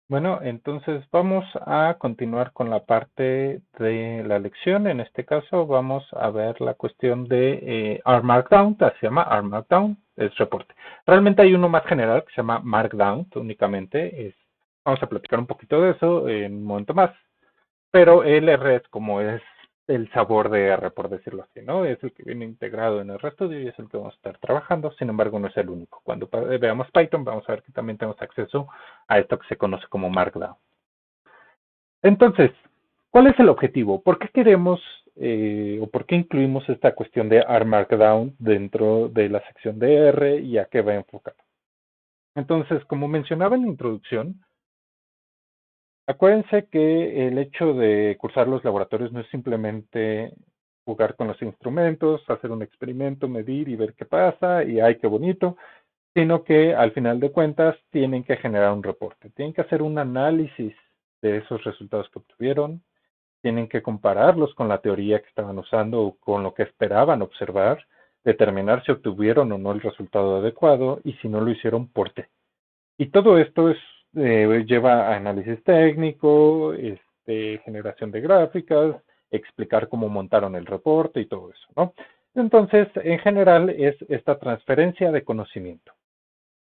Bueno, entonces vamos a continuar con la parte de la lección. En este caso vamos a ver la cuestión de R Markdown, se llama R Markdown, es reporte. Realmente hay uno más general que se llama Markdown únicamente. Vamos a platicar un poquito de eso en un momento más. Pero el R es como es el sabor de R, por decirlo así, ¿no? Es el que viene integrado en el RStudio y es el que vamos a estar trabajando. Sin embargo, no es el único. Cuando veamos Python, vamos a ver que también tenemos acceso a esto que se conoce como Markdown. Entonces, ¿cuál es el objetivo? ¿Por qué queremos o por qué incluimos esta cuestión de R Markdown dentro de la sección de R y a qué va enfocado? Entonces, como mencionaba en la introducción, acuérdense que el hecho de cursar los laboratorios no es simplemente jugar con los instrumentos, hacer un experimento, medir y ver qué pasa y ay, qué bonito, sino que al final de cuentas tienen que generar un reporte, tienen que hacer un análisis de esos resultados que obtuvieron, tienen que compararlos con la teoría que estaban usando o con lo que esperaban observar, determinar si obtuvieron o no el resultado adecuado y si no lo hicieron, por qué. Y todo esto lleva a análisis técnico, generación de gráficas, explicar cómo montaron el reporte y todo eso, ¿no? Entonces, en general, es esta transferencia de conocimiento.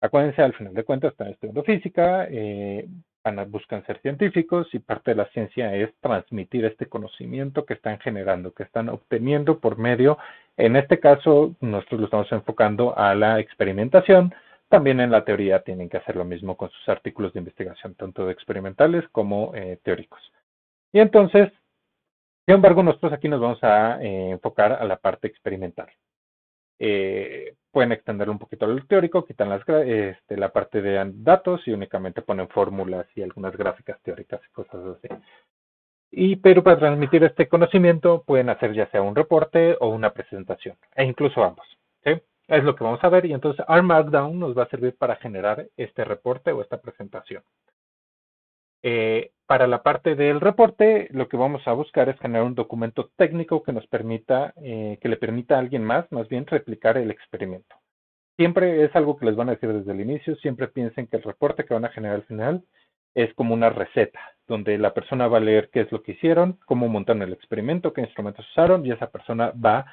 Acuérdense, al final de cuentas, están estudiando física, buscan ser científicos y parte de la ciencia es transmitir este conocimiento que están generando, que están obteniendo por medio, en este caso, nosotros lo estamos enfocando a la experimentación. También en la teoría tienen que hacer lo mismo con sus artículos de investigación, tanto experimentales como teóricos. Y entonces, sin embargo, nosotros aquí nos vamos a enfocar a la parte experimental. Pueden extenderlo un poquito al teórico, quitan la parte de datos y únicamente ponen fórmulas y algunas gráficas teóricas y cosas así. Pero para transmitir este conocimiento pueden hacer ya sea un reporte o una presentación, e incluso ambos. ¿Sí? Es lo que vamos a ver y entonces R Markdown nos va a servir para generar este reporte o esta presentación. Para la parte del reporte, lo que vamos a buscar es generar un documento técnico que nos permita, que le permita a alguien más bien, replicar el experimento. Siempre es algo que les van a decir desde el inicio, siempre piensen que el reporte que van a generar al final es como una receta, donde la persona va a leer qué es lo que hicieron, cómo montaron el experimento, qué instrumentos usaron, y esa persona va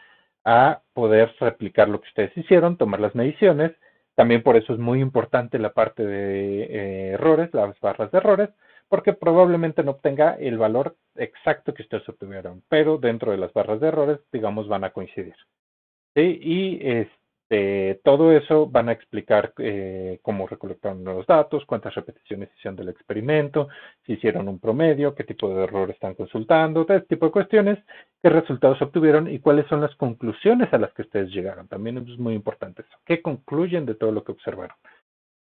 a poder replicar lo que ustedes hicieron, tomar las mediciones. También por eso es muy importante la parte de errores, las barras de errores, porque probablemente no obtenga el valor exacto que ustedes obtuvieron, pero dentro de las barras de errores, digamos, van a coincidir. ¿Sí? Y todo eso van a explicar cómo recolectaron los datos, cuántas repeticiones hicieron del experimento, si hicieron un promedio, qué tipo de error están consultando, todo este tipo de cuestiones, qué resultados obtuvieron y cuáles son las conclusiones a las que ustedes llegaron. También es muy importante eso. ¿Qué concluyen de todo lo que observaron?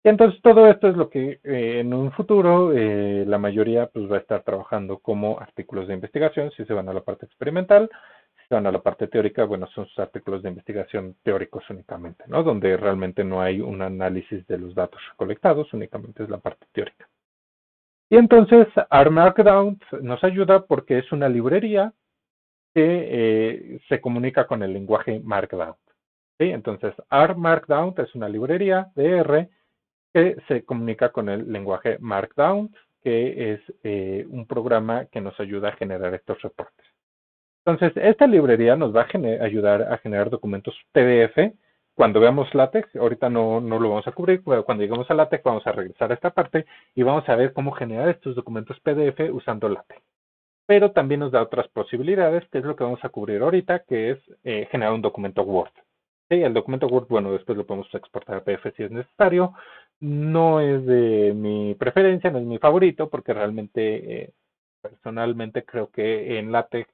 Y entonces todo esto es lo que en un futuro la mayoría pues va a estar trabajando como artículos de investigación si se van a la parte experimental, si se van a la parte teórica, bueno, son sus artículos de investigación teóricos únicamente, ¿no? Donde realmente no hay un análisis de los datos recolectados, únicamente es la parte teórica. Y entonces R Markdown nos ayuda porque es una librería que se comunica con el lenguaje Markdown. ¿Sí? Entonces R Markdown es una librería de R que se comunica con el lenguaje Markdown, que es un programa que nos ayuda a generar estos reportes. Entonces, esta librería nos va a ayudar a generar documentos PDF. Cuando veamos LaTeX, ahorita no lo vamos a cubrir, pero cuando lleguemos a LaTeX vamos a regresar a esta parte y vamos a ver cómo generar estos documentos PDF usando LaTeX. Pero también nos da otras posibilidades, que es lo que vamos a cubrir ahorita, que es generar un documento Word. Sí, el documento Word, bueno, después lo podemos exportar a PDF si es necesario. No es de mi preferencia, no es mi favorito, porque realmente, personalmente, creo que en LaTeX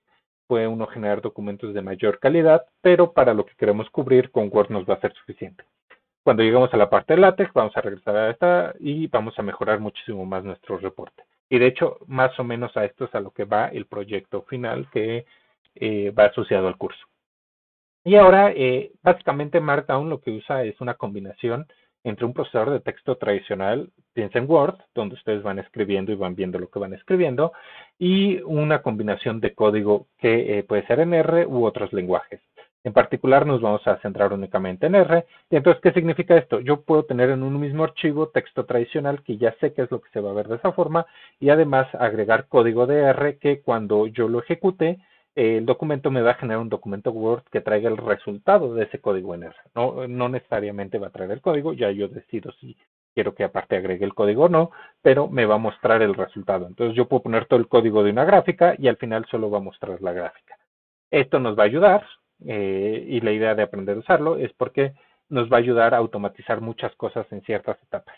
puede uno generar documentos de mayor calidad, pero para lo que queremos cubrir con Word nos va a ser suficiente. Cuando lleguemos a la parte de LaTeX, vamos a regresar a esta y vamos a mejorar muchísimo más nuestro reporte. Y de hecho, más o menos a esto es a lo que va el proyecto final que va asociado al curso. Y ahora, básicamente Markdown lo que usa es una combinación entre un procesador de texto tradicional, piensa en Word, donde ustedes van escribiendo y van viendo lo que van escribiendo, y una combinación de código que puede ser en R u otros lenguajes. En particular nos vamos a centrar únicamente en R. Y entonces, ¿qué significa esto? Yo puedo tener en un mismo archivo texto tradicional que ya sé qué es lo que se va a ver de esa forma y además agregar código de R que cuando yo lo ejecute, el documento me va a generar un documento Word que traiga el resultado de ese código en R. No necesariamente va a traer el código, ya yo decido si quiero que aparte agregue el código o no, pero me va a mostrar el resultado. Entonces yo puedo poner todo el código de una gráfica y al final solo va a mostrar la gráfica. Esto nos va a ayudar y la idea de aprender a usarlo es porque nos va a ayudar a automatizar muchas cosas en ciertas etapas.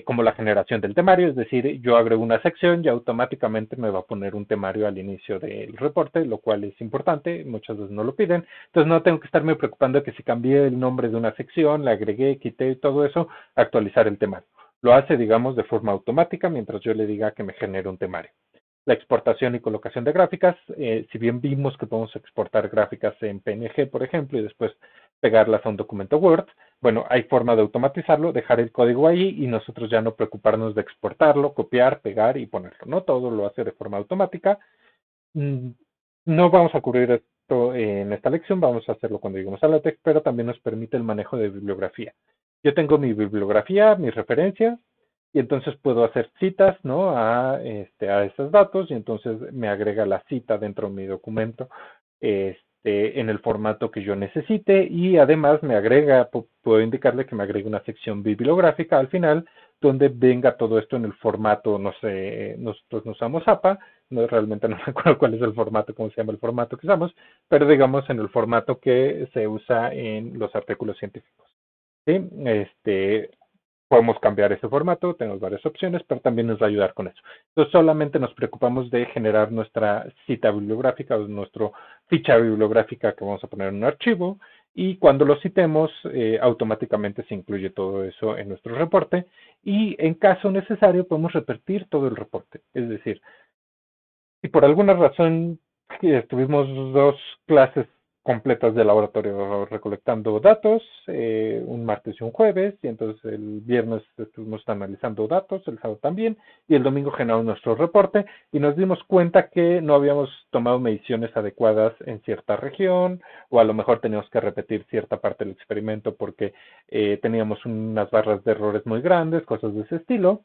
Como la generación del temario, es decir, yo agrego una sección y automáticamente me va a poner un temario al inicio del reporte, lo cual es importante, muchas veces no lo piden, entonces no tengo que estarme preocupando de que si cambié el nombre de una sección, la agregué, quité todo eso, actualizar el temario. Lo hace, digamos, de forma automática mientras yo le diga que me genere un temario. La exportación y colocación de gráficas, si bien vimos que podemos exportar gráficas en PNG, por ejemplo, y después pegarlas a un documento Word, bueno, hay forma de automatizarlo, dejar el código ahí y nosotros ya no preocuparnos de exportarlo, copiar, pegar y ponerlo, ¿no? Todo lo hace de forma automática. No vamos a cubrir esto en esta lección, vamos a hacerlo cuando lleguemos a LaTeX, pero también nos permite el manejo de bibliografía. Yo tengo mi bibliografía, mis referencias, y entonces puedo hacer citas, ¿no? A esos datos, y entonces me agrega la cita dentro de mi documento en el formato que yo necesite, y además me agrega, puedo indicarle que me agregue una sección bibliográfica al final, donde venga todo esto en el formato, no sé, nosotros no usamos APA, no, realmente no me acuerdo cuál es el formato, cómo se llama el formato que usamos, pero digamos en el formato que se usa en los artículos científicos. ¿Sí? Podemos cambiar ese formato, tenemos varias opciones, pero también nos va a ayudar con eso. Entonces solamente nos preocupamos de generar nuestra cita bibliográfica o nuestra ficha bibliográfica que vamos a poner en un archivo y cuando lo citemos automáticamente se incluye todo eso en nuestro reporte y en caso necesario podemos repetir todo el reporte. Es decir, si por alguna razón tuvimos dos clases completas de laboratorio recolectando datos, un martes y un jueves, y entonces el viernes estuvimos analizando datos, el sábado también, y el domingo generamos nuestro reporte y nos dimos cuenta que no habíamos tomado mediciones adecuadas en cierta región, o a lo mejor teníamos que repetir cierta parte del experimento porque teníamos unas barras de errores muy grandes, cosas de ese estilo.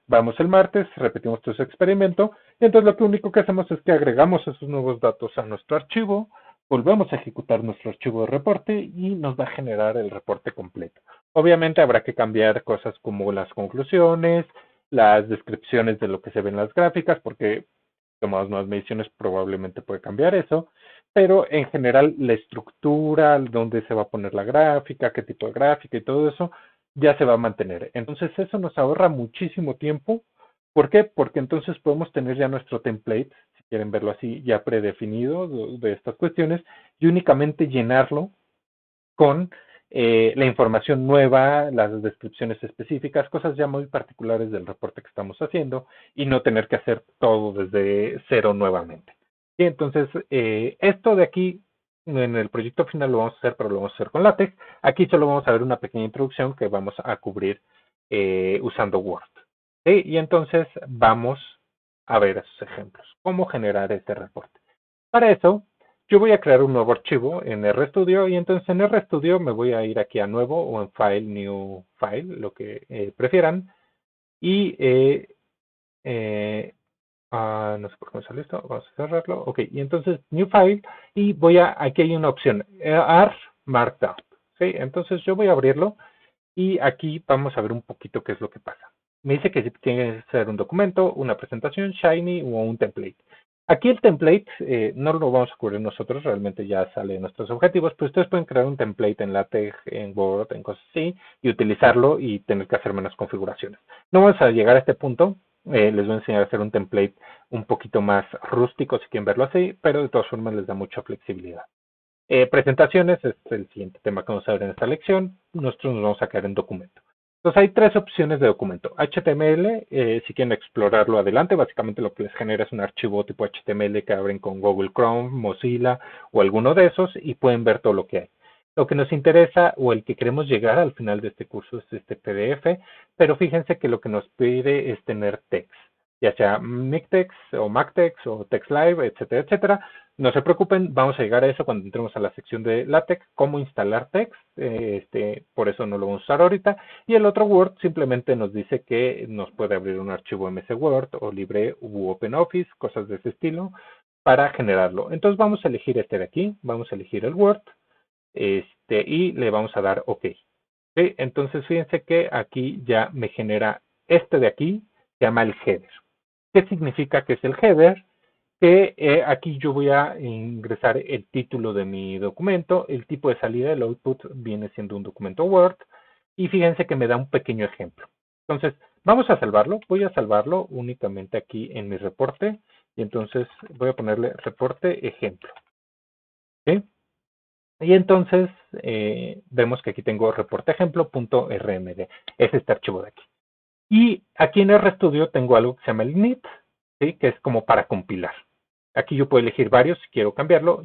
Vamos el martes, repetimos todo ese experimento, y entonces lo único que hacemos es que agregamos esos nuevos datos a nuestro archivo, volvemos a ejecutar nuestro archivo de reporte y nos va a generar el reporte completo. Obviamente habrá que cambiar cosas como las conclusiones, las descripciones de lo que se ve en las gráficas, porque tomamos nuevas mediciones probablemente puede cambiar eso, pero en general la estructura, dónde se va a poner la gráfica, qué tipo de gráfica y todo eso, ya se va a mantener. Entonces eso nos ahorra muchísimo tiempo. ¿Por qué? Porque entonces podemos tener ya nuestro template, si quieren verlo así, ya predefinido de estas cuestiones y únicamente llenarlo con la información nueva, las descripciones específicas, cosas ya muy particulares del reporte que estamos haciendo y no tener que hacer todo desde cero nuevamente. Y entonces, esto de aquí en el proyecto final lo vamos a hacer, pero lo vamos a hacer con LaTeX. Aquí solo vamos a ver una pequeña introducción que vamos a cubrir usando Word. ¿Sí? Y entonces vamos a ver esos ejemplos. ¿Cómo generar este reporte? Para eso, yo voy a crear un nuevo archivo en RStudio y entonces en RStudio me voy a ir aquí a nuevo o en File, New File, lo que prefieran. Y no sé por qué me sale esto, vamos a cerrarlo. Ok, y entonces New File y aquí hay una opción, AR Markdown. ¿Sí? Entonces yo voy a abrirlo y aquí vamos a ver un poquito qué es lo que pasa. Me dice que tiene que ser un documento, una presentación, Shiny o un template. Aquí el template no lo vamos a cubrir nosotros, realmente ya sale de nuestros objetivos, pero ustedes pueden crear un template en LaTeX, en Word, en cosas así, y utilizarlo y tener que hacer menos configuraciones. No vamos a llegar a este punto, les voy a enseñar a hacer un template un poquito más rústico si quieren verlo así, pero de todas formas les da mucha flexibilidad. Presentaciones es el siguiente tema que vamos a ver en esta lección. Nosotros nos vamos a quedar en documento. Entonces hay tres opciones de documento. HTML, si quieren explorarlo adelante, básicamente lo que les genera es un archivo tipo HTML que abren con Google Chrome, Mozilla o alguno de esos y pueden ver todo lo que hay. Lo que nos interesa o el que queremos llegar al final de este curso es este PDF, pero fíjense que lo que nos pide es tener text. ya sea MikTeX o MacTeX o TextLive, etcétera, etcétera. No se preocupen, vamos a llegar a eso cuando entremos a la sección de LaTeX, cómo instalar text, por eso no lo vamos a usar ahorita. Y el otro Word simplemente nos dice que nos puede abrir un archivo MS Word o Libre u OpenOffice, cosas de ese estilo, para generarlo. Entonces vamos a elegir este de aquí, vamos a elegir el Word, y le vamos a dar OK. ¿Sí? Entonces fíjense que aquí ya me genera este de aquí, se llama el header. ¿Qué significa que es el header? Que aquí yo voy a ingresar el título de mi documento, el tipo de salida, el output viene siendo un documento Word, y fíjense que me da un pequeño ejemplo. Entonces, vamos a salvarlo, voy a salvarlo únicamente aquí en mi reporte, y entonces voy a ponerle reporte ejemplo. ¿Sí? Y entonces vemos que aquí tengo reporte ejemplo.rmd, es este archivo de aquí. Y aquí en RStudio tengo algo que se llama el init, ¿sí? Que es como para compilar. Aquí yo puedo elegir varios si quiero cambiarlo,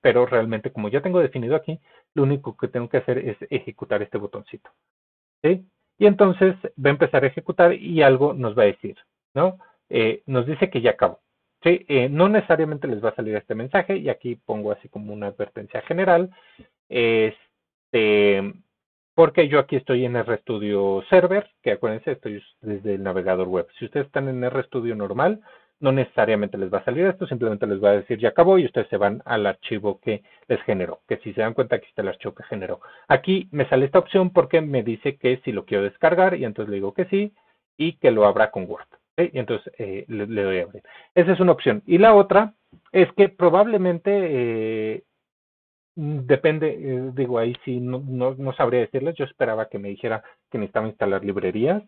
pero realmente como ya tengo definido aquí, lo único que tengo que hacer es ejecutar este botoncito. ¿Sí? Y entonces va a empezar a ejecutar y algo nos va a decir, ¿no? Nos dice que ya acabó. ¿Sí? No necesariamente les va a salir este mensaje y aquí pongo así como una advertencia general. Este, porque yo aquí estoy en RStudio Server, que acuérdense, estoy desde el navegador web. Si ustedes están en RStudio normal, no necesariamente les va a salir esto, simplemente les va a decir ya acabó y ustedes se van al archivo que les generó, que si se dan cuenta aquí está el archivo que generó. Aquí me sale esta opción porque me dice que si lo quiero descargar y entonces le digo que sí y que lo abra con Word. ¿Sí? Y entonces le doy a abrir. Esa es una opción. Y la otra es que probablemente depende, digo, ahí sí no sabría decirles. Yo esperaba que me dijera que necesitaba instalar librerías,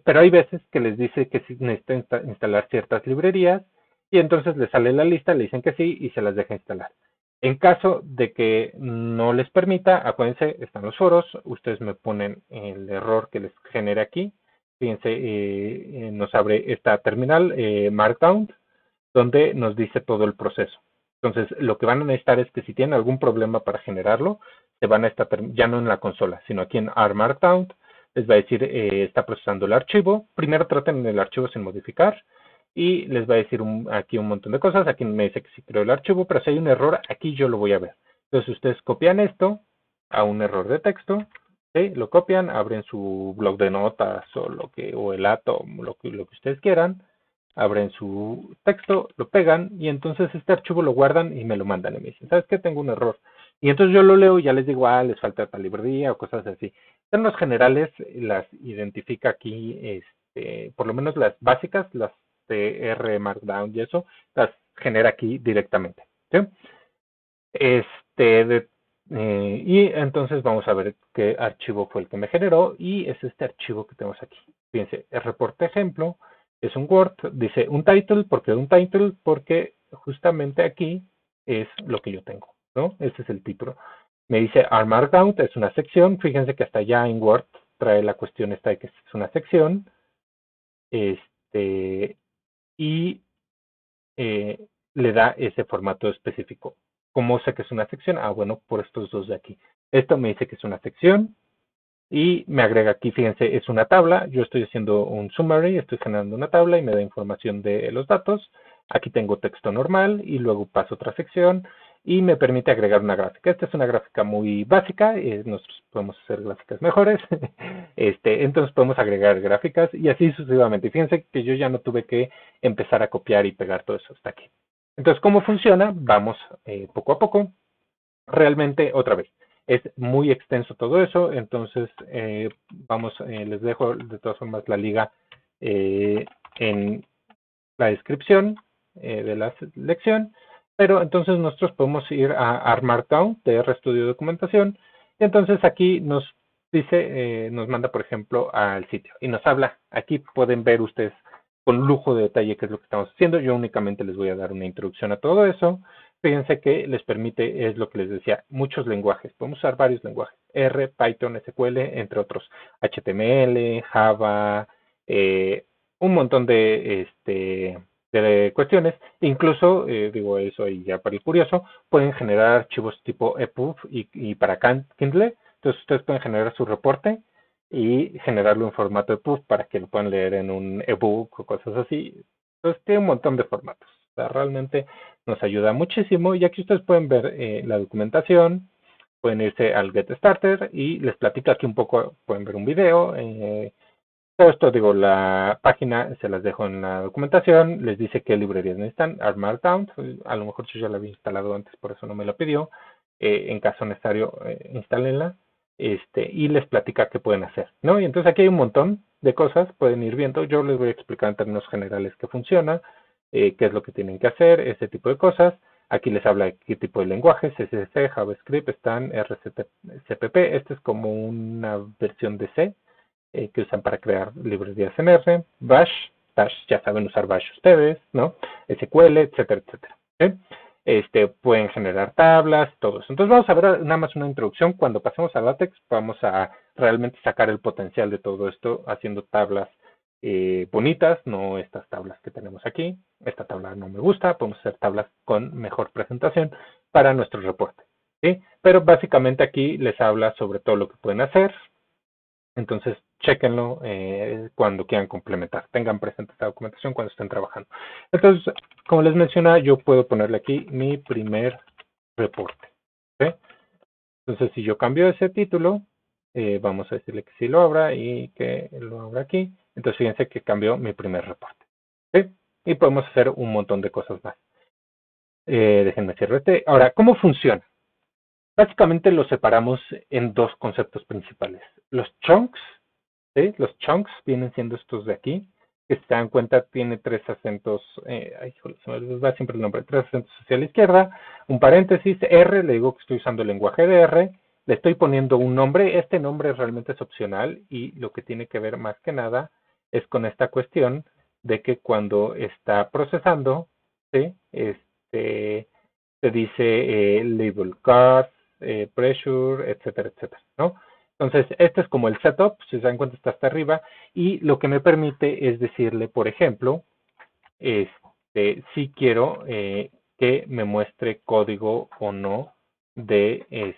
pero hay veces que les dice que sí necesita instalar ciertas librerías y entonces les sale la lista, le dicen que sí y se las deja instalar. En caso de que no les permita, acuérdense, están los foros, ustedes me ponen el error que les genere aquí. Fíjense, nos abre esta terminal, Markdown, donde nos dice todo el proceso. Entonces, lo que van a necesitar es que si tienen algún problema para generarlo, se van a estar, ya no en la consola, sino aquí en R Markdown, les va a decir, está procesando el archivo. Primero traten el archivo sin modificar y les va a decir aquí un montón de cosas. Aquí me dice que sí creo el archivo, pero si hay un error, aquí yo lo voy a ver. Entonces, ustedes copian esto a un error de texto, ¿sí? Lo copian, abren su blog de notas o el Atom, lo que ustedes quieran, abren su texto, lo pegan y entonces este archivo lo guardan y me lo mandan y me dicen, ¿sabes qué? Tengo un error. Y entonces yo lo leo y ya les digo, les falta tal librería o cosas así. En los generales las identifica aquí, por lo menos las básicas, las de R Markdown y eso, las genera aquí directamente. ¿Sí? Y entonces vamos a ver qué archivo fue el que me generó y es este archivo que tenemos aquí. Fíjense, el reporte ejemplo es un Word, dice un title, ¿por qué un title? Porque justamente aquí es lo que yo tengo, ¿no? Este es el título. Me dice R Markdown, es una sección, fíjense que hasta allá en Word trae la cuestión esta de que es una sección, y le da ese formato específico. ¿Cómo sé que es una sección? Bueno, por estos dos de aquí. Esto me dice que es una sección y me agrega aquí, fíjense, es una tabla. Yo estoy haciendo un summary, estoy generando una tabla y me da información de los datos. Aquí tengo texto normal y luego paso a otra sección y me permite agregar una gráfica. Esta es una gráfica muy básica, nosotros podemos hacer gráficas mejores, entonces podemos agregar gráficas y así sucesivamente. Fíjense que yo ya no tuve que empezar a copiar y pegar todo eso hasta aquí. Entonces, ¿cómo funciona? Vamos poco a poco. Realmente, otra vez, es muy extenso todo eso, entonces les dejo de todas formas la liga en la descripción de la lección, pero entonces nosotros podemos ir a R Markdown de RStudio Documentación, y entonces aquí nos dice, nos manda por ejemplo al sitio y nos habla. Aquí pueden ver ustedes con lujo de detalle qué es lo que estamos haciendo. Yo únicamente les voy a dar una introducción a todo eso. Fíjense que les permite, es lo que les decía, muchos lenguajes. Podemos usar varios lenguajes. R, Python, SQL, entre otros. HTML, Java, un montón de cuestiones. Incluso, digo eso ahí ya para el curioso, pueden generar archivos tipo EPUB y para Kindle. Entonces ustedes pueden generar su reporte y generarlo en formato de PUF para que lo puedan leer en un ebook o cosas así. Entonces tiene un montón de formatos. O sea, realmente nos ayuda muchísimo y aquí ustedes pueden ver la documentación, pueden irse al Get Starter y les platico aquí un poco, pueden ver un video. Todo esto, digo, la página se las dejo en la documentación, les dice qué librerías necesitan, Markdown, a lo mejor yo ya la había instalado antes, por eso no me la pidió, en caso necesario, instálenla, y les platica qué pueden hacer, ¿no? Y entonces aquí hay un montón de cosas, pueden ir viendo, yo les voy a explicar en términos generales qué funciona, qué es lo que tienen que hacer, ese tipo de cosas. Aquí les habla de qué tipo de lenguajes, CSS, JavaScript, están RCPP, este es como una versión de C, que usan para crear librerías en R, Bash, ya saben usar Bash ustedes, ¿no? SQL, etcétera, etcétera. ¿Sí? Pueden generar tablas, todo eso. Entonces vamos a ver nada más una introducción. Cuando pasemos a LaTeX vamos a realmente sacar el potencial de todo esto haciendo tablas bonitas, no estas tablas que tenemos aquí. Esta tabla no me gusta, podemos hacer tablas con mejor presentación para nuestro reporte. ¿Sí? Pero básicamente aquí les habla sobre todo lo que pueden hacer, entonces, chéquenlo cuando quieran complementar. Tengan presente esta documentación cuando estén trabajando. Entonces, como les mencionaba, yo puedo ponerle aquí mi primer reporte. ¿Sí? Entonces, si yo cambio ese título, vamos a decirle que sí lo abra y que lo abra aquí. Entonces, fíjense que cambió mi primer reporte. ¿Sí? Y podemos hacer un montón de cosas más. Déjenme cierro este. Ahora, ¿cómo funciona? Básicamente lo separamos en dos conceptos principales. Los chunks, ¿sí? Los chunks vienen siendo estos de aquí, que si se dan cuenta tiene tres acentos, se me va siempre el nombre, tres acentos hacia la izquierda, un paréntesis, R, le digo que estoy usando el lenguaje de R, le estoy poniendo un nombre, este nombre realmente es opcional y lo que tiene que ver más que nada es con esta cuestión de que cuando está procesando, ¿sí? Se dice label card, pressure, etcétera, etcétera, ¿no? Entonces, este es como el setup, si se dan cuenta está hasta arriba, y lo que me permite es decirle, por ejemplo, si quiero que me muestre código o no de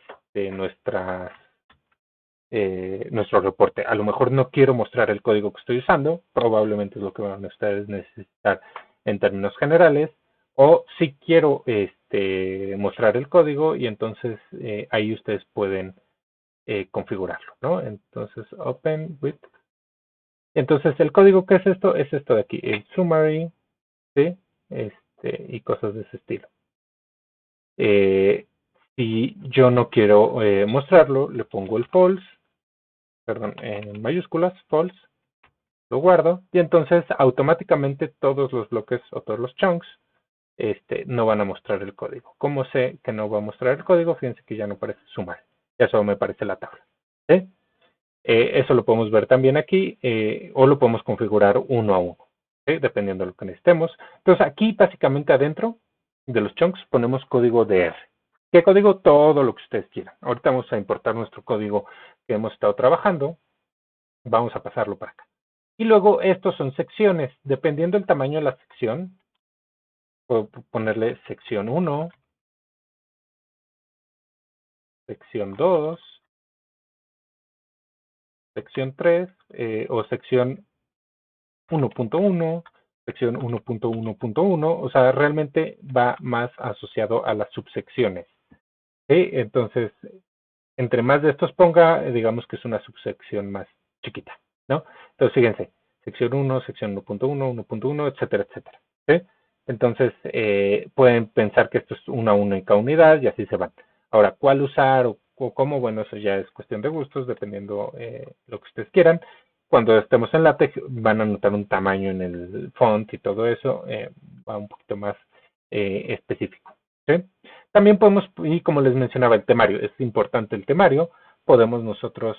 nuestro reporte. A lo mejor no quiero mostrar el código que estoy usando, probablemente es lo que van a ustedes necesitar en términos generales, o si quiero mostrar el código y entonces ahí ustedes pueden configurarlo, ¿no? Entonces, open with. Entonces, el código, ¿qué es esto? Es esto de aquí, el summary, ¿sí? Y cosas de ese estilo. Si yo no quiero mostrarlo, le pongo el false, perdón, en mayúsculas, false, lo guardo, y entonces automáticamente todos los bloques o todos los chunks no van a mostrar el código. ¿Cómo sé que no va a mostrar el código? Fíjense que ya no parece sumar, ya solo me parece la tabla. ¿Sí? Eso lo podemos ver también aquí, o lo podemos configurar uno a uno, ¿sí? Dependiendo de lo que necesitemos. Entonces aquí básicamente adentro de los chunks ponemos código de R. ¿Qué código? Todo lo que ustedes quieran. Ahorita vamos a importar nuestro código que hemos estado trabajando. Vamos a pasarlo para acá. Y luego estos son secciones. Dependiendo del tamaño de la sección, puedo ponerle sección 1, sección 2, sección 3 o sección 1.1, sección 1.1.1, o sea, realmente va más asociado a las subsecciones. ¿Sí? Entonces, entre más de estos ponga, digamos que es una subsección más chiquita, ¿no? Entonces, fíjense, sección 1, sección 1.1, 1.1, etcétera, etcétera. ¿Sí? Entonces, pueden pensar que esto es una única unidad y así se van. Ahora, ¿cuál usar o cómo? Bueno, eso ya es cuestión de gustos, dependiendo lo que ustedes quieran. Cuando estemos en LaTeX, van a notar un tamaño en el font y todo eso, va un poquito más específico. ¿Sí? También podemos, y como les mencionaba, el temario, es importante el temario, podemos nosotros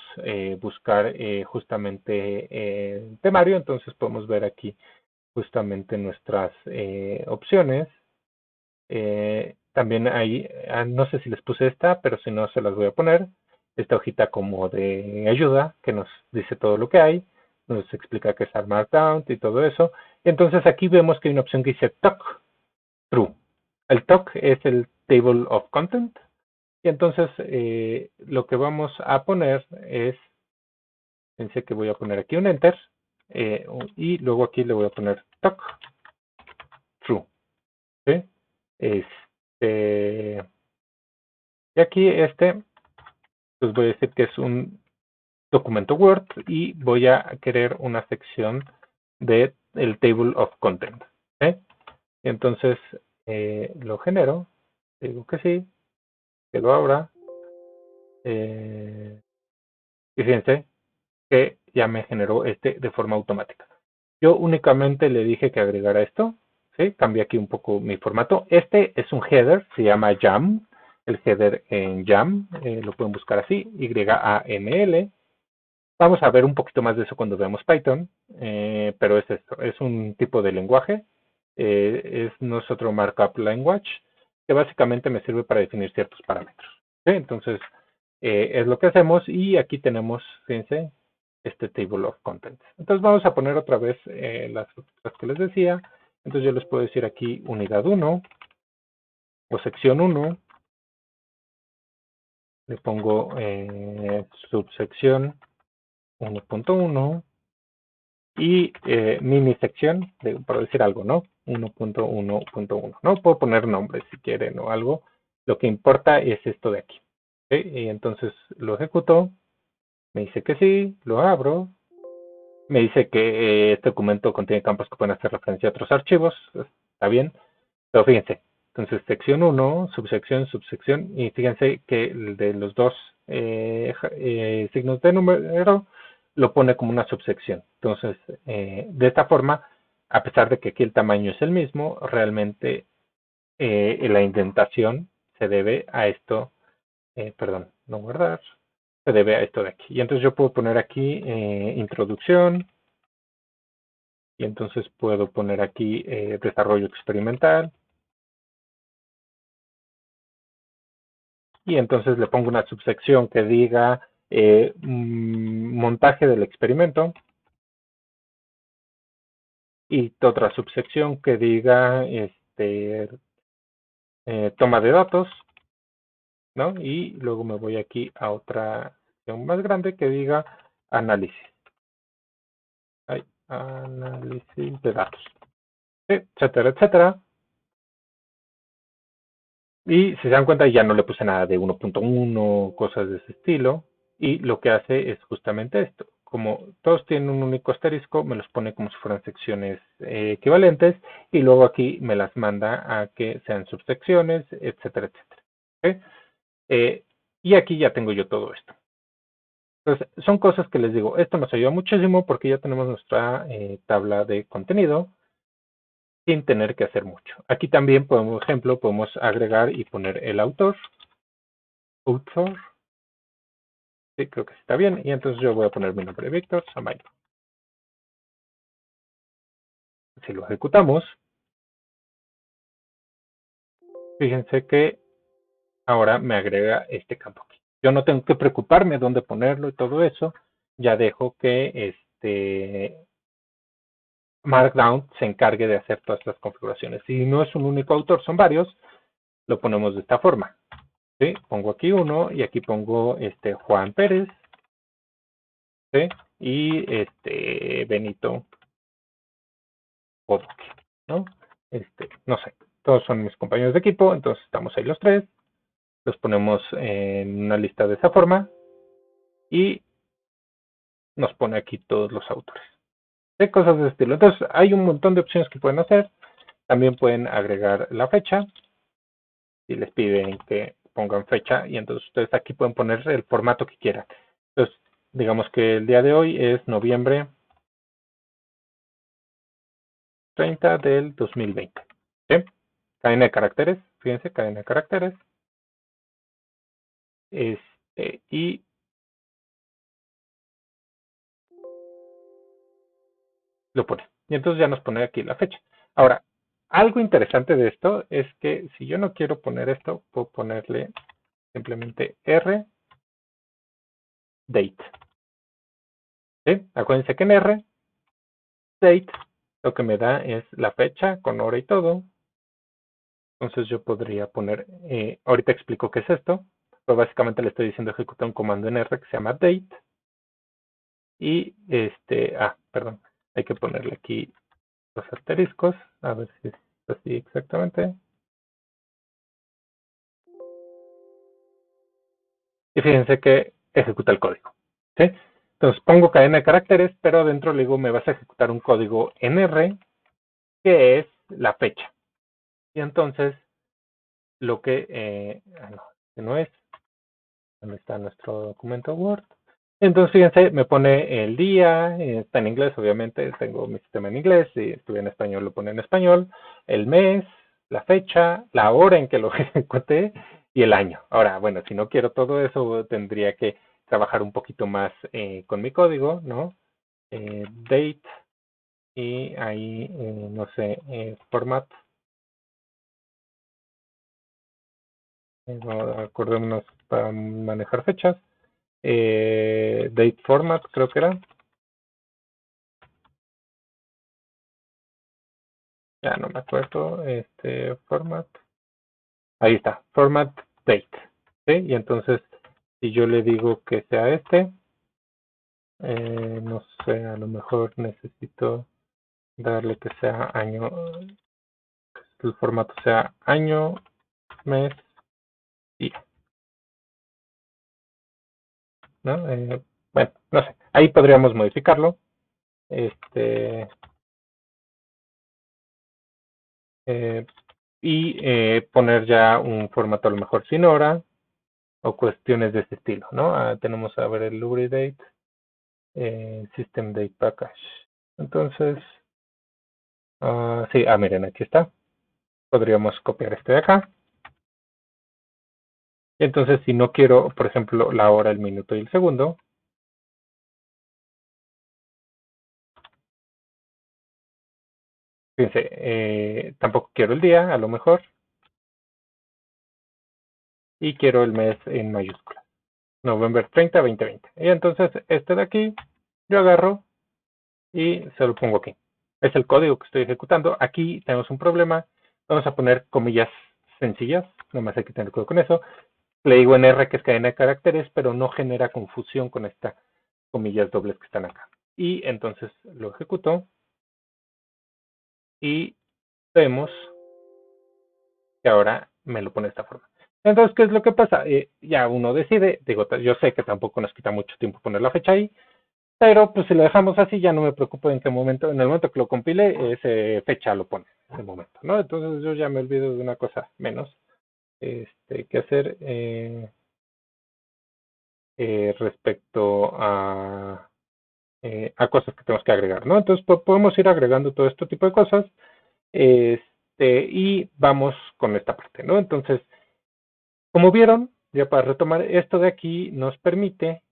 buscar justamente el temario, entonces podemos ver aquí justamente nuestras opciones. También hay, no sé si les puse esta, pero si no se las voy a poner, esta hojita como de ayuda que nos dice todo lo que hay, nos explica qué es Markdown y todo eso. Entonces aquí vemos que hay una opción que dice talk true. El talk es el table of content y entonces lo que vamos a poner es Pensé que voy a poner aquí un enter y luego aquí le voy a poner talk true. ¿Sí? Y aquí pues voy a decir que es un documento Word y voy a querer una sección de el table of content. ¿Sí? Entonces lo genero, digo que sí, que lo abra. Y fíjense que ya me generó de forma automática. Yo únicamente le dije que agregara esto, ¿sí? Cambié aquí un poco mi formato. Este es un header, se llama YAML, el header en YAML, lo pueden buscar así, YAML. Vamos a ver un poquito más de eso cuando veamos Python, pero es esto, es un tipo de lenguaje, no es otro markup language, que básicamente me sirve para definir ciertos parámetros. ¿Sí? Entonces, es lo que hacemos y aquí tenemos, fíjense, este table of contents. Entonces vamos a poner otra vez las que les decía. Entonces yo les puedo decir aquí unidad 1 o sección 1. Le pongo subsección 1.1 y mini sección, por decir algo, ¿no? 1.1.1. No puedo poner nombres si quieren o algo. Lo que importa es esto de aquí. ¿Sí? Y entonces lo ejecuto. Me dice que sí, lo abro. Me dice que este documento contiene campos que pueden hacer referencia a otros archivos. Está bien. Pero fíjense. Entonces, sección 1, subsección, subsección. Y fíjense que el de los dos signos de número lo pone como una subsección. Entonces, de esta forma, a pesar de que aquí el tamaño es el mismo, realmente la indentación se debe a esto. Perdón, no guardar. Se debe a esto de aquí. Y entonces yo puedo poner aquí introducción. Y entonces puedo poner aquí desarrollo experimental. Y entonces le pongo una subsección que diga montaje del experimento. Y otra subsección que diga toma de datos, ¿no? Y luego me voy aquí a otra sección más grande que diga análisis. Análisis de datos, etcétera, etcétera. Y si se dan cuenta, ya no le puse nada de 1.1, cosas de ese estilo. Y lo que hace es justamente esto. Como todos tienen un único asterisco, me los pone como si fueran secciones equivalentes. Y luego aquí me las manda a que sean subsecciones, etcétera, etcétera. ¿Okay? Y aquí ya tengo yo todo esto. Entonces, son cosas que les digo, esto nos ayuda muchísimo porque ya tenemos nuestra tabla de contenido sin tener que hacer mucho. Aquí también, por ejemplo, podemos agregar y poner el autor. Sí, creo que está bien. Y entonces yo voy a poner mi nombre, Víctor Samayo. Si lo ejecutamos, fíjense que ahora me agrega este campo aquí. Yo no tengo que preocuparme dónde ponerlo y todo eso. Ya dejo que Markdown se encargue de hacer todas estas configuraciones. Si no es un único autor, son varios, lo ponemos de esta forma. ¿Sí? Pongo aquí uno y aquí pongo Juan Pérez, ¿sí? Y Benito Bodoque, ¿no? No sé, todos son mis compañeros de equipo, entonces estamos ahí los tres, los ponemos en una lista de esa forma y nos pone aquí todos los autores. ¿Sí? Cosas de ese estilo. Entonces hay un montón de opciones que pueden hacer. También pueden agregar la fecha si les piden que pongan fecha y entonces ustedes aquí pueden poner el formato que quieran. Entonces, digamos que el día de hoy es noviembre 30 del 2020. ¿Sí? Cadena de caracteres, fíjense, cadena de caracteres. Y lo pone. Y entonces ya nos pone aquí la fecha. Ahora, algo interesante de esto es que si yo no quiero poner esto, puedo ponerle simplemente R date. ¿Sí? Acuérdense que en R date lo que me da es la fecha con hora y todo. Entonces yo podría poner, ahorita explico qué es esto, pero básicamente le estoy diciendo ejecutar un comando en R que se llama date. Y perdón, hay que ponerle aquí los asteriscos, a ver si es así exactamente. Y fíjense que ejecuta el código, ¿sí? Entonces pongo cadena de caracteres, pero adentro le digo me vas a ejecutar un código en R, que es la fecha. Y entonces lo que, no, que no es, ¿dónde está nuestro documento Word? Entonces, fíjense, me pone el día, está en inglés, obviamente, tengo mi sistema en inglés, si estuviera en español lo pone en español, el mes, la fecha, la hora en que lo ejecuté y el año. Ahora, bueno, si no quiero todo eso, tendría que trabajar un poquito más con mi código, ¿no? Date y ahí, no sé, format. Acordémonos para manejar fechas. Date format, creo que era. Ya no me acuerdo. Format. Ahí está, format date. ¿Sí? Y entonces, si yo le digo que sea no sé, a lo mejor necesito darle que sea año, que el formato sea año, mes, día, ¿no? Bueno, no sé, ahí podríamos modificarlo. Eh, Poner ya un formato a lo mejor sin hora o cuestiones de ese estilo, ¿no? Tenemos a ver el Lubricate, System Date Package. Entonces, sí, miren, aquí está. Podríamos copiar este de acá. Entonces, si no quiero, por ejemplo, la hora, el minuto y el segundo, fíjense, tampoco quiero el día, a lo mejor, y quiero el mes en mayúscula. November 30, 2020. Y entonces, este de aquí, yo agarro y se lo pongo aquí. Es el código que estoy ejecutando. Aquí tenemos un problema. Vamos a poner comillas sencillas. Nomás hay que tener cuidado con eso. Le digo en R que es cadena de caracteres, pero no genera confusión con estas comillas dobles que están acá. Y entonces lo ejecuto. Y vemos que ahora me lo pone de esta forma. Entonces, ¿qué es lo que pasa? Ya uno decide. Digo, yo sé que tampoco nos quita mucho tiempo poner la fecha ahí. Pero pues si lo dejamos así, ya no me preocupo en qué momento, en el momento que lo compile, ese fecha lo pone, ese momento, ¿no? Entonces yo ya me olvido de una cosa menos que hacer respecto a cosas que tenemos que agregar, ¿no? Entonces podemos ir agregando todo este tipo de cosas y vamos con esta parte, ¿no? Entonces, como vieron, ya para retomar, esto de aquí nos permite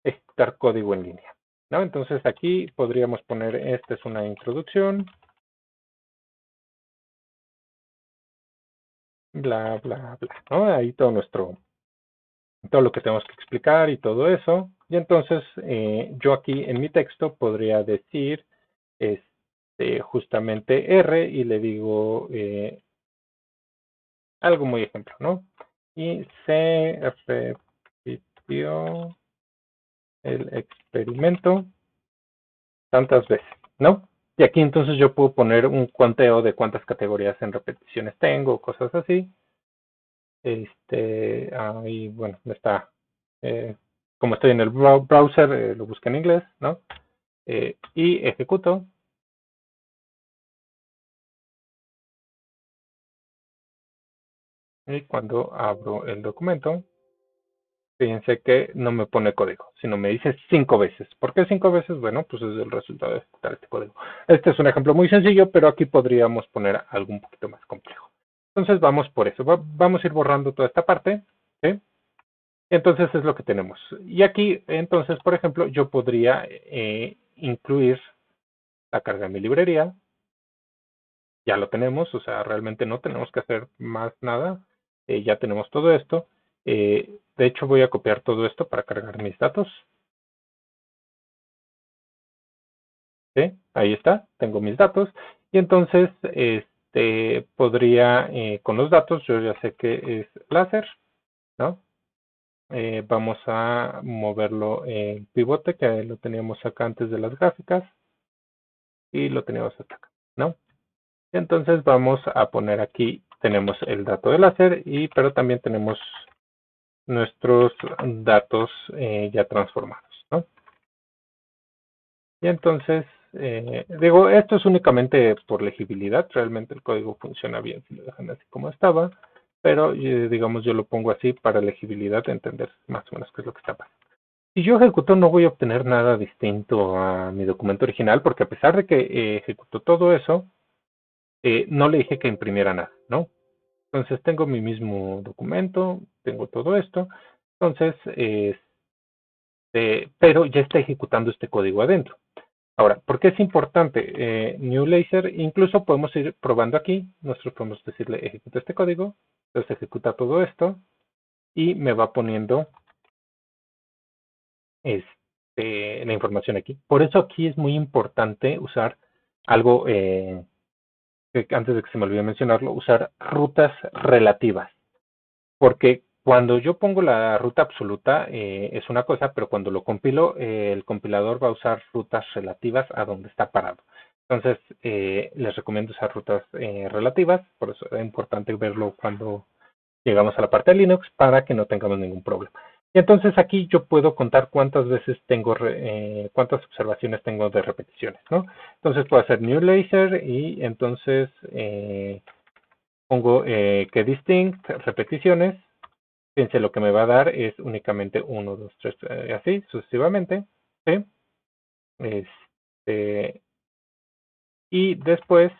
ejecutar código en línea, ¿no? Entonces aquí podríamos poner, esta es una introducción, bla, bla, bla, ¿no? Ahí todo lo que tenemos que explicar y todo eso. Y entonces yo aquí en mi texto podría decir justamente R y le digo algo muy ejemplo, ¿no? Y se repitió el experimento tantas veces, ¿no? Y aquí entonces yo puedo poner un conteo de cuántas categorías en repeticiones tengo, cosas así. Ahí, bueno, está, eh, como estoy en el browser, lo busco en inglés, ¿no? Y ejecuto. Y cuando abro el documento, fíjense que no me pone código, sino me dice 5 veces. ¿Por qué 5 veces? Bueno, pues es el resultado de ejecutar este código. Este es un ejemplo muy sencillo, pero aquí podríamos poner algo un poquito más complejo. Entonces vamos por eso. Vamos a ir borrando toda esta parte. ¿Sí? Entonces es lo que tenemos. Y aquí, entonces, por ejemplo, yo podría incluir la carga de mi librería. Ya lo tenemos, o sea, realmente no tenemos que hacer más nada. Ya tenemos todo esto. De hecho, voy a copiar todo esto para cargar mis datos. ¿Sí? Ahí está, tengo mis datos. Y entonces, podría, con los datos, yo ya sé que es láser, ¿no? Vamos a moverlo el pivote, que lo teníamos acá antes de las gráficas, y lo teníamos hasta acá, ¿no? Entonces vamos a poner aquí, tenemos el dato de láser, pero también tenemos nuestros datos ya transformados, ¿no? Y entonces, digo, esto es únicamente por legibilidad, realmente el código funciona bien si lo dejan así como estaba, pero digamos yo lo pongo así para legibilidad, entender más o menos qué es lo que está pasando. Si yo ejecuto no voy a obtener nada distinto a mi documento original, porque a pesar de que ejecutó todo eso, no le dije que imprimiera nada, ¿no? Entonces tengo mi mismo documento, tengo todo esto, entonces, pero ya está ejecutando este código adentro. Ahora, ¿por qué es importante? New Laser, incluso podemos ir probando aquí, nosotros podemos decirle ejecuta este código, entonces ejecuta todo esto y me va poniendo la información aquí. Por eso aquí es muy importante usar algo, que antes de que se me olvide mencionarlo, usar rutas relativas. Porque cuando yo pongo la ruta absoluta es una cosa, pero cuando lo compilo, el compilador va a usar rutas relativas a donde está parado. Entonces, les recomiendo usar rutas relativas, por eso es importante verlo cuando llegamos a la parte de Linux para que no tengamos ningún problema. Y entonces aquí yo puedo contar cuántas veces tengo, cuántas observaciones tengo de repeticiones, ¿no? Entonces puedo hacer new laser y entonces pongo que distinct repeticiones. Fíjense, lo que me va a dar es únicamente 1, 2, 3, así sucesivamente, ¿sí? Y después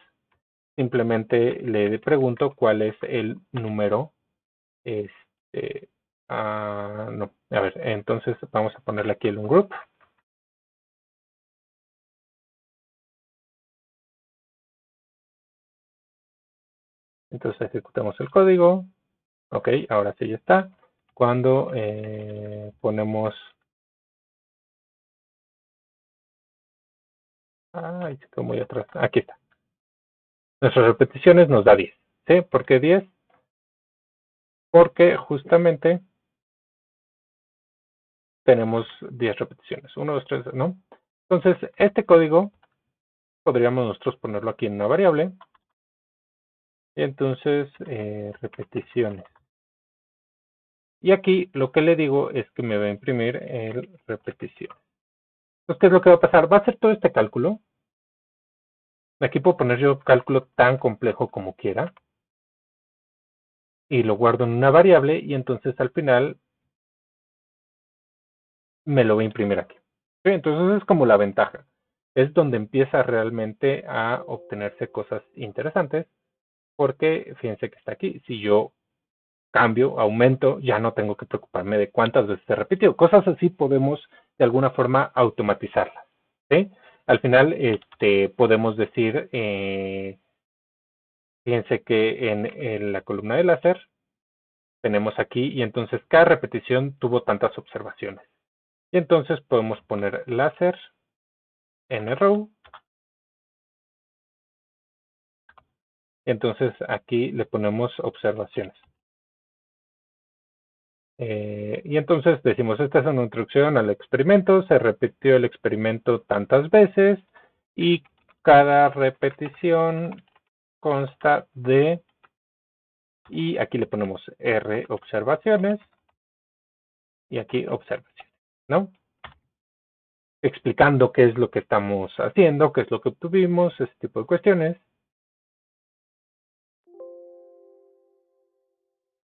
simplemente le pregunto cuál es el número. Este, no, a ver, entonces vamos a ponerle aquí el ungroup. Entonces ejecutamos el código. Ok, ahora sí ya está. Cuando ponemos... Ay, se quedó muy atrás. Aquí está. Nuestras repeticiones nos da 10. ¿Sí? ¿Por qué 10? Porque justamente tenemos 10 repeticiones. 1, 2, 3, ¿no? Entonces, este código podríamos nosotros ponerlo aquí en una variable. Y entonces, repeticiones. Y aquí lo que le digo es que me va a imprimir el repetición. Entonces, ¿qué es lo que va a pasar? Va a hacer todo este cálculo. Aquí puedo poner yo cálculo tan complejo como quiera. Y lo guardo en una variable y entonces al final me lo va a imprimir aquí. ¿Sí? Entonces es como la ventaja. Es donde empieza realmente a obtenerse cosas interesantes porque fíjense que está aquí. Si yo cambio, aumento, ya no tengo que preocuparme de cuántas veces se repitió. Cosas así podemos de alguna forma automatizarlas. ¿Sí? Al final podemos decir, fíjense que en la columna de láser tenemos aquí y entonces cada repetición tuvo tantas observaciones. Y entonces podemos poner láser en row. Y entonces aquí le ponemos observaciones. Y entonces decimos, esta es una introducción al experimento, se repitió el experimento tantas veces y cada repetición consta de, y aquí le ponemos R observaciones y aquí observaciones, ¿no? Explicando qué es lo que estamos haciendo, qué es lo que obtuvimos, ese tipo de cuestiones.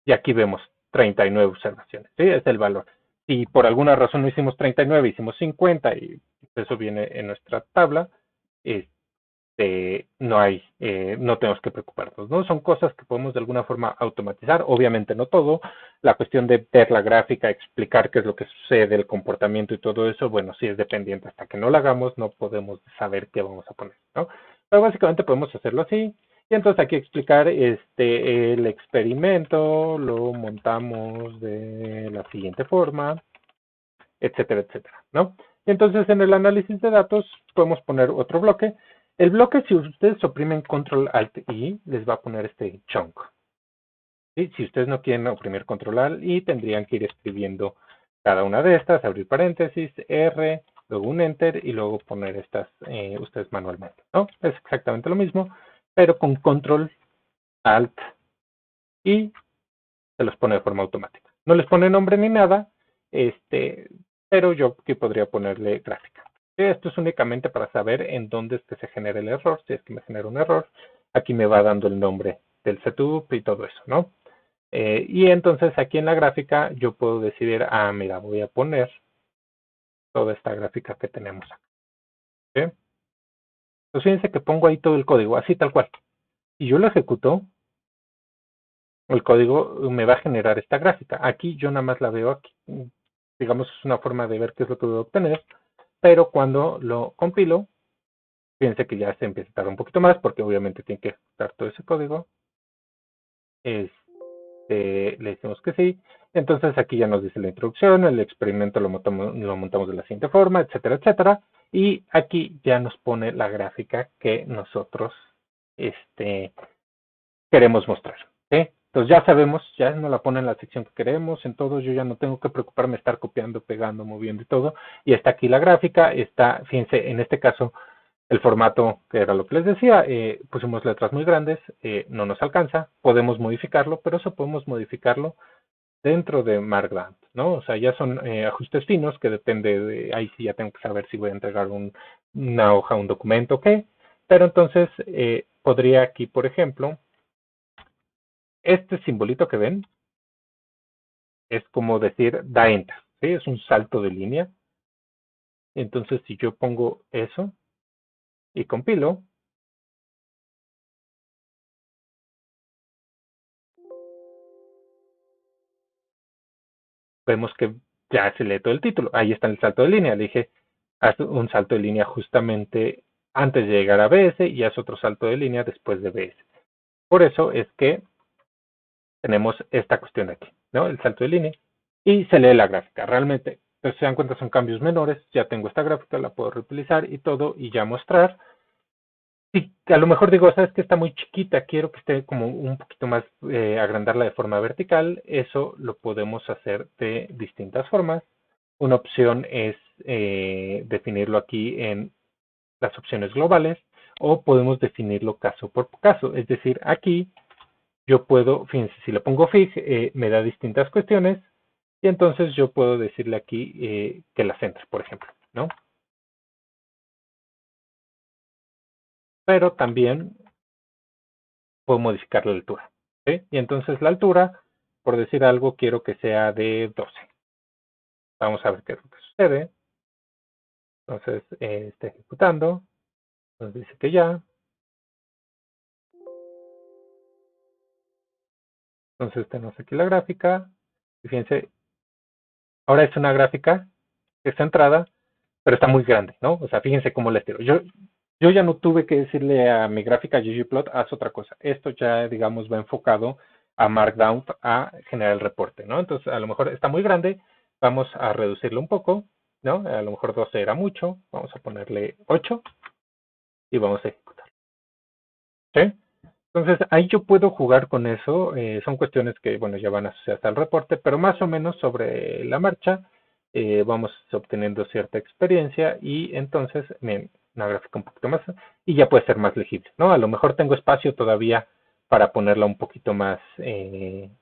Y aquí vemos 39 observaciones, ¿sí? Es el valor. Si por alguna razón no hicimos 39, hicimos 50 y eso viene en nuestra tabla, no no tenemos que preocuparnos, ¿no? Son cosas que podemos de alguna forma automatizar, obviamente no todo. La cuestión de ver la gráfica, explicar qué es lo que sucede, el comportamiento y todo eso, bueno, sí es dependiente. Hasta que no lo hagamos, no podemos saber qué vamos a poner, ¿no? Pero básicamente podemos hacerlo así. Y entonces aquí explicar el experimento, lo montamos de la siguiente forma, etcétera, etcétera, ¿no? Y entonces en el análisis de datos podemos poner otro bloque. El bloque, si ustedes oprimen Control Alt I, les va a poner este chunk. ¿sí? Si ustedes no quieren oprimir control alt y tendrían que ir escribiendo cada una de estas, abrir paréntesis, R, luego un enter y luego poner estas ustedes manualmente, ¿no? Es exactamente lo mismo, pero con control alt y se los pone de forma automática. No les pone nombre ni nada, pero yo aquí podría ponerle gráfica. Esto es únicamente para saber en dónde es que se genera el error. Si es que me genera un error, aquí me va dando el nombre del setup y todo eso, ¿no? Y entonces aquí en la gráfica yo puedo decidir, mira, voy a poner toda esta gráfica que tenemos acá. ¿Sí? Pues fíjense que pongo ahí todo el código, así tal cual. Si yo lo ejecuto, el código me va a generar esta gráfica. Aquí yo nada más la veo aquí. Digamos, es una forma de ver qué es lo que voy a obtener, pero cuando lo compilo, fíjense que ya se empieza a tardar un poquito más porque obviamente tiene que ejecutar todo ese código. Le decimos que sí. Entonces aquí ya nos dice la introducción, el experimento lo montamos de la siguiente forma, etcétera, etcétera. Y aquí ya nos pone la gráfica que nosotros queremos mostrar. ¿Sí? Entonces ya sabemos, ya nos la pone en la sección que queremos, en todo, yo ya no tengo que preocuparme de estar copiando, pegando, moviendo y todo. Y está aquí la gráfica, está, fíjense, en este caso, el formato, que era lo que les decía, pusimos letras muy grandes, no nos alcanza, podemos modificarlo, pero eso podemos modificarlo dentro de Markdown, ¿no? O sea, ya son ajustes finos que depende de, ahí sí ya tengo que saber si voy a entregar una hoja, un documento, qué. Pero entonces podría aquí, por ejemplo, este simbolito que ven es como decir da enter, ¿sí? Es un salto de línea. Entonces, si yo pongo eso y compilo, vemos que ya se lee todo el título. Ahí está el salto de línea. Le dije, haz un salto de línea justamente antes de llegar a BS y haz otro salto de línea después de BS. Por eso es que tenemos esta cuestión de aquí, ¿no? El salto de línea y se lee la gráfica. Realmente, pues, se dan cuenta, son cambios menores. Ya tengo esta gráfica, la puedo reutilizar y todo y ya mostrar. Sí, a lo mejor digo, sabes que está muy chiquita, quiero que esté como un poquito más, agrandarla de forma vertical. Eso lo podemos hacer de distintas formas. Una opción es definirlo aquí en las opciones globales o podemos definirlo caso por caso. Es decir, aquí yo puedo, fíjense, si le pongo fig, me da distintas cuestiones y entonces yo puedo decirle aquí que las entre, por ejemplo, ¿no? Pero también puedo modificar la altura, ¿sí? Y entonces la altura, por decir algo, quiero que sea de 12. Vamos a ver qué es lo que sucede. Entonces, está ejecutando. Nos dice que ya. Entonces tenemos aquí la gráfica. Y fíjense, ahora es una gráfica que está entrada, pero está muy grande, ¿no? O sea, fíjense cómo la estiro. Yo ya no tuve que decirle a mi gráfica ggplot, haz otra cosa. Esto ya, digamos, va enfocado a Markdown, a generar el reporte, ¿no? Entonces, a lo mejor está muy grande, vamos a reducirlo un poco, ¿no? A lo mejor 12 era mucho, vamos a ponerle 8 y vamos a ejecutar. ¿Sí? Entonces, ahí yo puedo jugar con eso. Son cuestiones que, bueno, ya van asociadas al reporte, pero más o menos sobre la marcha vamos obteniendo cierta experiencia y entonces, miren, una gráfica un poquito más y ya puede ser más legible, ¿no? A lo mejor tengo espacio todavía para ponerla un poquito más,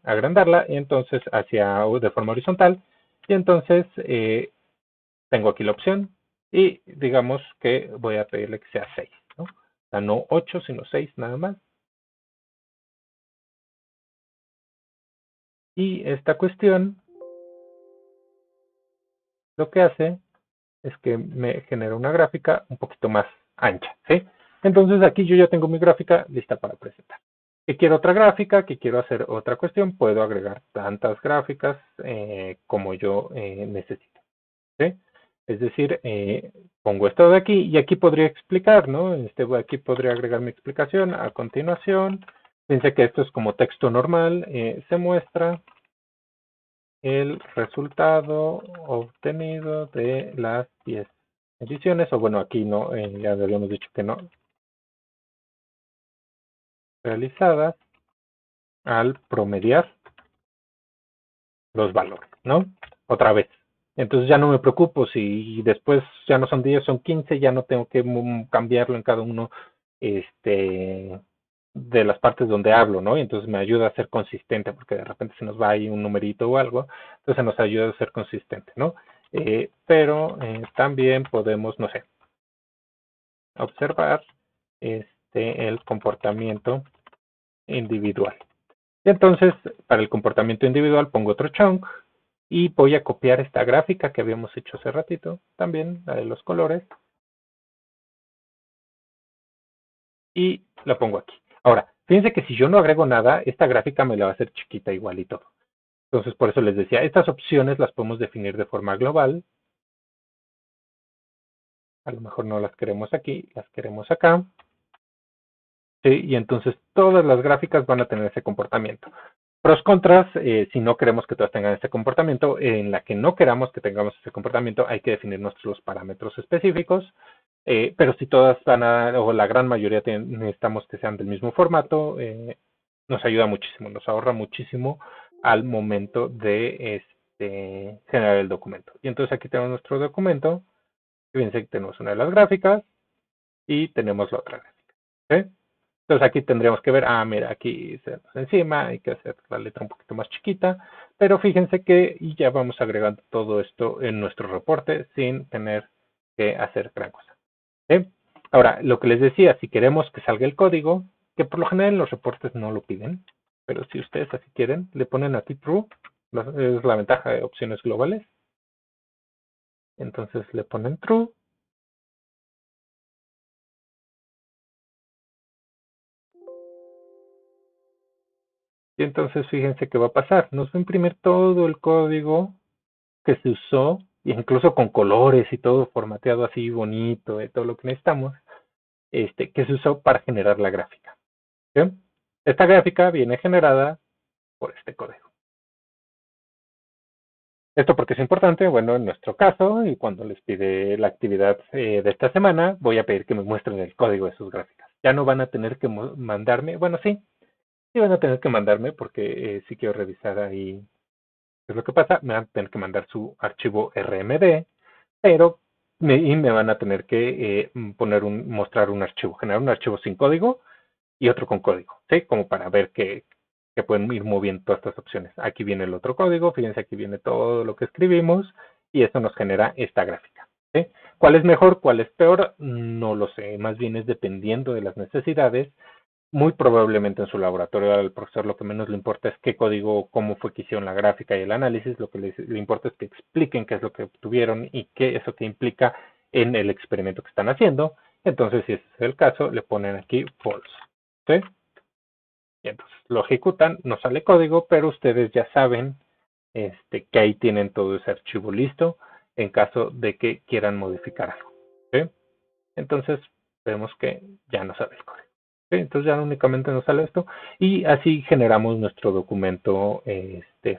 agrandarla y entonces hacia de forma horizontal y entonces tengo aquí la opción y digamos que voy a pedirle que sea 6, ¿no? O sea, no 8, sino 6 nada más. Y esta cuestión lo que hace es que me genera una gráfica un poquito más ancha, ¿sí? Entonces aquí yo ya tengo mi gráfica lista para presentar. Si quiero otra gráfica, que quiero hacer otra cuestión, puedo agregar tantas gráficas como yo necesito, ¿sí? Es decir, pongo esto de aquí y aquí podría explicar, ¿no? Aquí podría agregar mi explicación a continuación. Fíjense que esto es como texto normal, se muestra el resultado obtenido de las 10 ediciones, o bueno, aquí no, ya habíamos dicho que no, realizadas al promediar los valores, ¿no? Otra vez. Entonces ya no me preocupo si después ya no son 10, son 15, ya no tengo que cambiarlo en cada uno de las partes donde hablo, ¿no? Y entonces me ayuda a ser consistente, porque de repente se nos va ahí un numerito o algo, entonces nos ayuda a ser consistente, ¿no? Pero también podemos, no sé, observar el comportamiento individual. Y entonces, para el comportamiento individual pongo otro chunk y voy a copiar esta gráfica que habíamos hecho hace ratito, también la de los colores, y la pongo aquí. Ahora, fíjense que si yo no agrego nada, esta gráfica me la va a hacer chiquita igual y todo. Entonces, por eso les decía, estas opciones las podemos definir de forma global. A lo mejor no las queremos aquí, las queremos acá. ¿Sí? Y entonces todas las gráficas van a tener ese comportamiento. Pros, contras, si no queremos que todas tengan ese comportamiento, en la que no queramos que tengamos ese comportamiento, hay que definir nuestros parámetros específicos, pero si todas van a, o la gran mayoría necesitamos que sean del mismo formato, nos ayuda muchísimo, nos ahorra muchísimo al momento de generar el documento. Y entonces aquí tenemos nuestro documento, fíjense que tenemos una de las gráficas y tenemos la otra gráfica. ¿Sí? Entonces aquí tendríamos que ver, mira, aquí encima, hay que hacer la letra un poquito más chiquita, pero fíjense que ya vamos agregando todo esto en nuestro reporte sin tener que hacer gran cosa. ¿Sí? Ahora, lo que les decía, si queremos que salga el código, que por lo general en los reportes no lo piden, pero si ustedes así quieren, le ponen aquí true, es la ventaja de opciones globales, entonces le ponen true. Y entonces fíjense qué va a pasar. Nos va a imprimir todo el código que se usó, incluso con colores y todo formateado así bonito, todo lo que necesitamos, que se usó para generar la gráfica. ¿Sí? Esta gráfica viene generada por este código. Esto porque es importante, bueno, en nuestro caso, y cuando les pide la actividad de esta semana, voy a pedir que me muestren el código de sus gráficas. Ya no van a tener que mandarme, bueno, sí van a tener que mandarme porque sí quiero revisar ahí qué es lo que pasa. Me van a tener que mandar su archivo RMD, pero me van a tener que mostrar un archivo, generar un archivo sin código y otro con código, ¿sí? Como para ver que pueden ir moviendo todas estas opciones. Aquí viene el otro código, fíjense, aquí viene todo lo que escribimos y esto nos genera esta gráfica, ¿sí? ¿Cuál es mejor, cuál es peor? No lo sé, más bien es dependiendo de las necesidades. Muy probablemente en su laboratorio al profesor lo que menos le importa es qué código, cómo fue que hicieron la gráfica y el análisis, lo que le importa es que expliquen qué es lo que obtuvieron y qué eso que implica en el experimento que están haciendo. Entonces, si ese es el caso, le ponen aquí false. ¿Sí? Y entonces lo ejecutan, no sale código, pero ustedes ya saben que ahí tienen todo ese archivo listo en caso de que quieran modificar algo. ¿Sí? Entonces, vemos que ya no sale el código. ¿Sí? Entonces ya únicamente nos sale esto y así generamos nuestro documento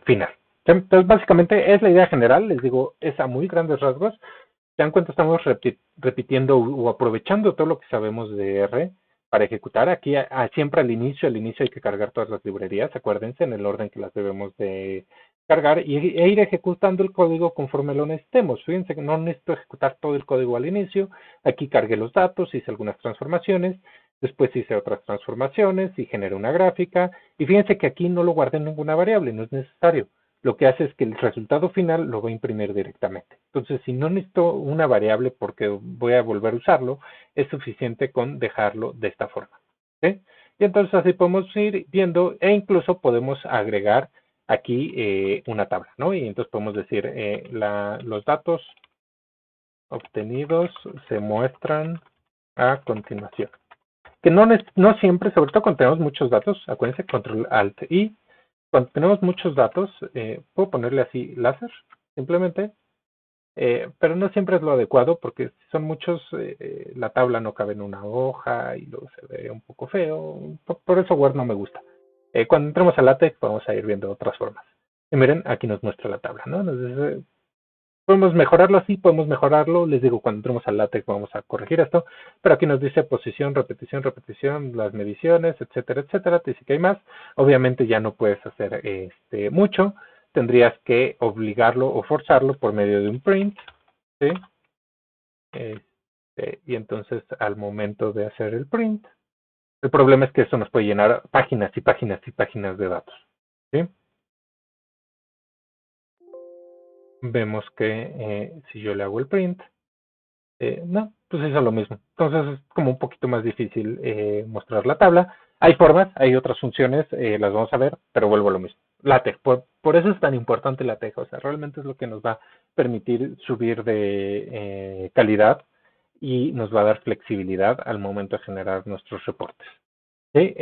final. Entonces, básicamente es la idea general, les digo, es a muy grandes rasgos. Se dan cuenta, estamos repitiendo o aprovechando todo lo que sabemos de R para ejecutar. Aquí siempre al inicio hay que cargar todas las librerías, acuérdense, en el orden que las debemos de cargar e ir ejecutando el código conforme lo necesitemos. Fíjense que no necesito ejecutar todo el código al inicio. Aquí cargué los datos, hice algunas transformaciones, después hice otras transformaciones y generé una gráfica. Y fíjense que aquí no lo guardé en ninguna variable, no es necesario. Lo que hace es que el resultado final lo va a imprimir directamente. Entonces, si no necesito una variable porque voy a volver a usarlo, es suficiente con dejarlo de esta forma. ¿Sí? Y entonces así podemos ir viendo e incluso podemos agregar aquí una tabla, ¿no? Y entonces podemos decir, los datos obtenidos se muestran a continuación. Que no siempre, sobre todo cuando tenemos muchos datos, acuérdense, control alt y cuando tenemos muchos datos, puedo ponerle así láser, simplemente, pero no siempre es lo adecuado porque si son muchos, la tabla no cabe en una hoja y luego se ve un poco feo. Por eso Word no me gusta. Cuando entremos a LaTeX vamos a ir viendo otras formas. Y miren, aquí nos muestra la tabla, ¿no? Entonces, Podemos mejorarlo, sí, podemos mejorarlo. Les digo, cuando entremos al LaTeX vamos a corregir esto. Pero aquí nos dice posición, repetición, repetición, las mediciones, etcétera, etcétera. Te dice que hay más. Obviamente ya no puedes hacer mucho. Tendrías que obligarlo o forzarlo por medio de un print. ¿Sí? Y entonces al momento de hacer el print, el problema es que eso nos puede llenar páginas y páginas y páginas de datos. ¿Sí? Vemos que si yo le hago el print, no, pues es lo mismo. Entonces es como un poquito más difícil mostrar la tabla. Hay formas, hay otras funciones, las vamos a ver, pero vuelvo a lo mismo. LaTeX, por eso es tan importante LaTeX, o sea, realmente es lo que nos va a permitir subir de calidad y nos va a dar flexibilidad al momento de generar nuestros reportes. ¿Sí?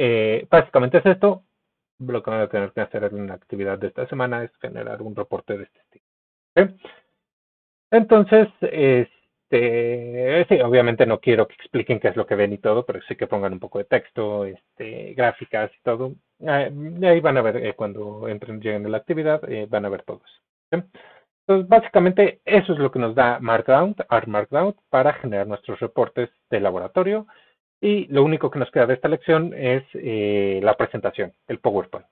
Básicamente es esto. Lo que van a tener que hacer en la actividad de esta semana es generar un reporte de este estilo. ¿Sí? Entonces, sí, obviamente no quiero que expliquen qué es lo que ven y todo, pero sí que pongan un poco de texto, gráficas y todo. Ahí van a ver, cuando lleguen a la actividad, van a ver todo eso. ¿Sí? Entonces, básicamente, eso es lo que nos da Markdown, R Markdown, para generar nuestros reportes de laboratorio. Y lo único que nos queda de esta lección es la presentación, el PowerPoint.